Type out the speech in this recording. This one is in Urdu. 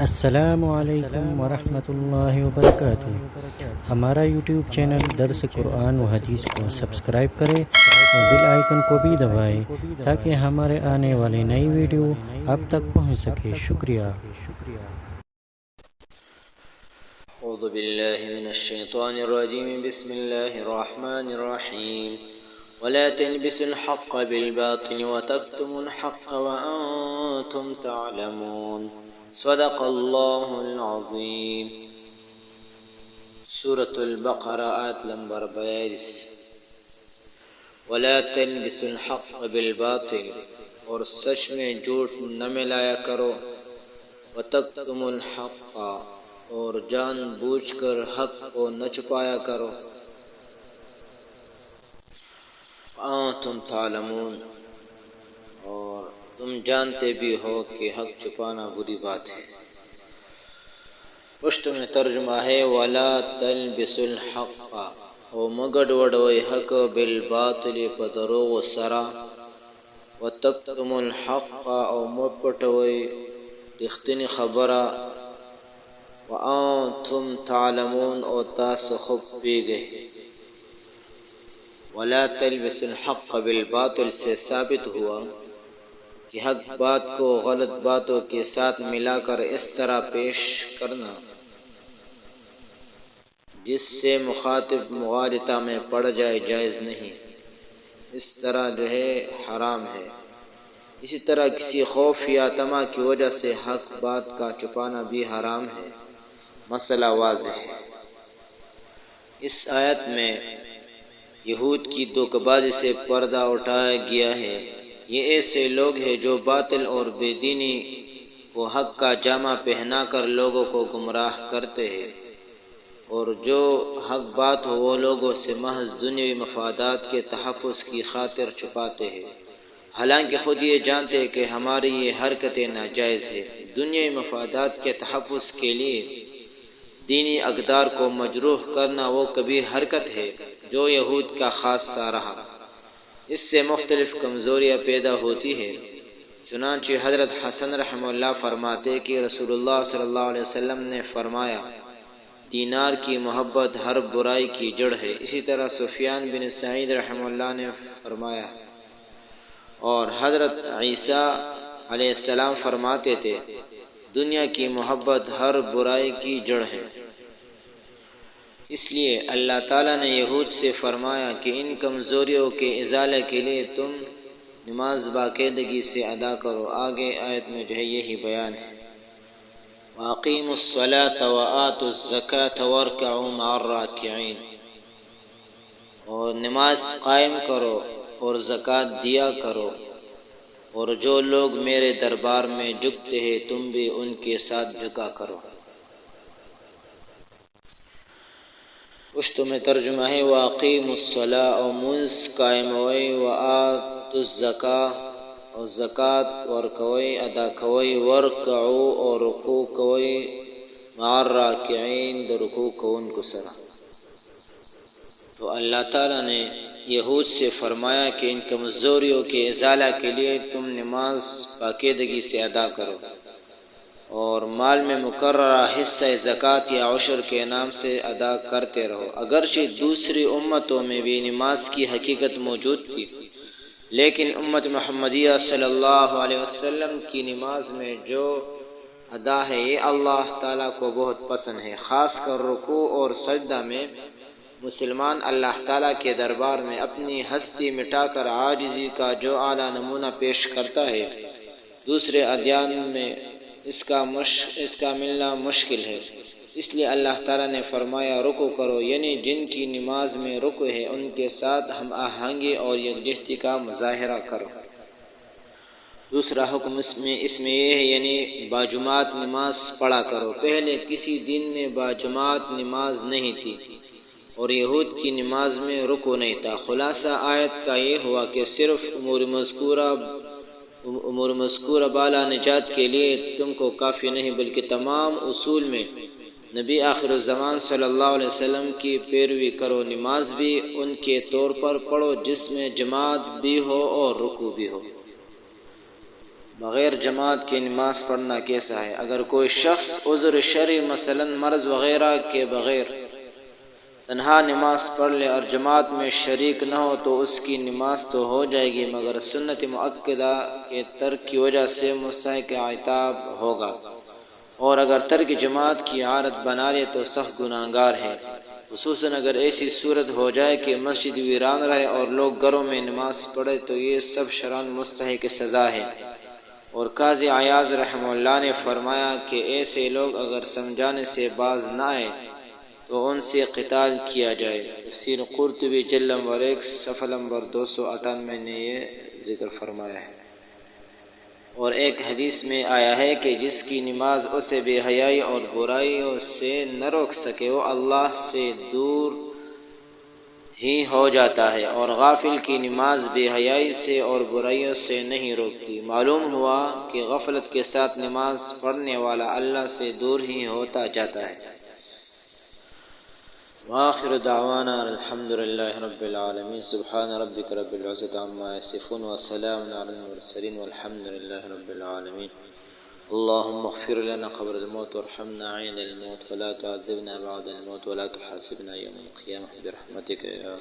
السلام علیکم ورحمۃ اللہ وبرکاتہ۔ ہمارا یوٹیوب چینل درس قرآن و حدیث کو سبسکرائب کریں اور بیل آئیکن کو بھی دبائیں تاکہ ہمارے آنے والی نئی ویڈیو آپ تک پہنچ سکے۔ شکریہ۔ اعوذ باللہ من الشیطان الرجیم، بسم اللہ الرحمن الرحیم۔ ولا تلبسوا الحق بالباطل وتكتموا الحق وانتم تعلمون۔ صدق اللہ العظیم۔ سورۃ البقرہ آیت نمبر 42۔ ولا تلبسوا الحق بالباطل، اور سچ میں جھوٹ نہ ملایا کرو، وتكتموا الحق، اور جان بوجھ کر حق کو نہ چھپایا کرو، وانتم تعلمون، اور تم جانتے بھی ہو کہ حق چھپانا بری بات ہے۔ پشت میں ترجمہ ہے ولا تلبسوا الحق، او مگڈ وڈوئی حق بالباطل پدروغ سرا، وتکتموا الحق، او مپٹوئی رختنی خبرہ، وانتم تعلمون، او تاس خب پی گئے۔ ولا تلبسوا الحق بالباطل سے ثابت ہوا کہ حق بات کو غلط باتوں کے ساتھ ملا کر اس طرح پیش کرنا جس سے مخاطب مغالطہ میں پڑ جائے جائز نہیں، اس طرح جو ہے حرام ہے۔ اسی طرح کسی خوف یا طمع کی وجہ سے حق بات کا چھپانا بھی حرام ہے۔ مسئلہ واضح ہے۔ اس آیت میں یہود کی دھوکہ بازی سے پردہ اٹھایا گیا ہے۔ یہ ایسے لوگ ہیں جو باطل اور بے دینی کو حق کا جامہ پہنا کر لوگوں کو گمراہ کرتے ہیں، اور جو حق بات ہو وہ لوگوں سے محض دنیوی مفادات کے تحفظ کی خاطر چھپاتے ہیں، حالانکہ خود یہ جانتے ہیں کہ ہماری یہ حرکتیں ناجائز ہے۔ دنیوی مفادات کے تحفظ کے لیے دینی اقدار کو مجروح کرنا وہ کبھی حرکت ہے جو یہود کا خاصہ رہا۔ اس سے مختلف کمزوریاں پیدا ہوتی ہیں۔ چنانچہ حضرت حسن رحمہ اللہ فرماتے کہ رسول اللہ صلی اللہ علیہ وسلم نے فرمایا دینار کی محبت ہر برائی کی جڑ ہے۔ اسی طرح سفیان بن سعید رحمہ اللہ نے فرمایا، اور حضرت عیسیٰ علیہ السلام فرماتے تھے دنیا کی محبت ہر برائی کی جڑ ہے۔ اس لیے اللہ تعالیٰ نے یہود سے فرمایا کہ ان کمزوریوں کے ازالے کے لیے تم نماز باقاعدگی سے ادا کرو۔ آگے آیت میں جو ہے یہی بیان ہے، وَأَقِيمُوا الصَّلَاةَ وَآتُوا الزَّكَاةَ وَارْكَعُوا مَعَ الرَّاكِعِينَ، اور نماز قائم کرو اور زکوٰۃ دیا کرو، اور جو لوگ میرے دربار میں جھکتے ہیں تم بھی ان کے ساتھ جھکا کرو۔ پشتو میں ترجمہ ہے وَأَقِيمُوا الصَّلَاةَ، اور منز قائم ہوئی، وَآتُوا الزَّكَاةَ، اور زکوٰۃ ورکوئی ادا کوئی، وَارْكَعُوا، اور رکوع کوئی، مع الراکعین، در رکوع کون کو سرا۔ تو اللہ تعالیٰ نے یہود سے فرمایا کہ ان کمزوریوں کے ازالہ کے لیے تم نماز باقاعدگی سے ادا کرو، اور مال میں مقررہ حصہ زکوٰۃ یا عشر کے نام سے ادا کرتے رہو۔ اگرچہ دوسری امتوں میں بھی نماز کی حقیقت موجود تھی، لیکن امت محمدیہ صلی اللہ علیہ وسلم کی نماز میں جو ادا ہے یہ اللہ تعالیٰ کو بہت پسند ہے۔ خاص کر رکوع اور سجدہ میں مسلمان اللہ تعالیٰ کے دربار میں اپنی ہستی مٹا کر عاجزی کا جو اعلیٰ نمونہ پیش کرتا ہے، دوسرے ادیان میں اس کا ملنا مشکل ہے۔ اس لیے اللہ تعالیٰ نے فرمایا رکوع کرو، یعنی جن کی نماز میں رکوع ہے ان کے ساتھ ہم آہنگی اور یکجہتی کا مظاہرہ کرو۔ دوسرا حکم اس میں یہ ہے، یعنی باجماعت نماز پڑھا کرو۔ پہلے کسی دن میں باجماعت نماز نہیں تھی اور یہود کی نماز میں رکوع نہیں تھا۔ خلاصہ آیت کا یہ ہوا کہ صرف امور مذکورہ بالا نجات کے لیے تم کو کافی نہیں بلکہ تمام اصول میں نبی آخر الزمان صلی اللہ علیہ وسلم کی پیروی کرو۔ نماز بھی ان کے طور پر پڑھو جس میں جماعت بھی ہو اور رکوع بھی ہو۔ بغیر جماعت کی نماز پڑھنا کیسا ہے؟ اگر کوئی شخص عذر شرعی مثلا مرض وغیرہ کے بغیر تنہا نماز پڑھ لے اور جماعت میں شریک نہ ہو تو اس کی نماز تو ہو جائے گی، مگر سنت مؤکدہ کے ترک کی وجہ سے مستحق عتاب ہوگا، اور اگر ترک جماعت کی عادت بنا لے تو سخت گناہگار ہے، خصوصاً اگر ایسی صورت ہو جائے کہ مسجد ویران رہے اور لوگ گھروں میں نماز پڑھے تو یہ سب شرعاً مستحق سزا ہے۔ اور قاضی عیاض رحمہ اللہ نے فرمایا کہ ایسے لوگ اگر سمجھانے سے باز نہ آئے تو ان سے قتال کیا جائے۔ تفسیر قرطبی جلد نمبر 1 صفحہ نمبر 298 نے یہ ذکر فرمایا ہے۔ اور ایک حدیث میں آیا ہے کہ جس کی نماز اسے بے حیائی اور برائیوں سے نہ روک سکے وہ اللہ سے دور ہی ہو جاتا ہے، اور غافل کی نماز بے حیائی سے اور برائیوں سے نہیں روکتی۔ معلوم ہوا کہ غفلت کے ساتھ نماز پڑھنے والا اللہ سے دور ہی ہوتا جاتا ہے۔ وآخر دعوانا الحمد لله رب العالمين سبحان ربك رب العزة عما يصفون وسلام على المرسلين والحمد لله رب العالمين اللهم اغفر لنا قبل الموت وارحمنا عند الموت ولا تعذبنا بعد الموت ولا تحاسبنا يوم القيامة برحمتك يا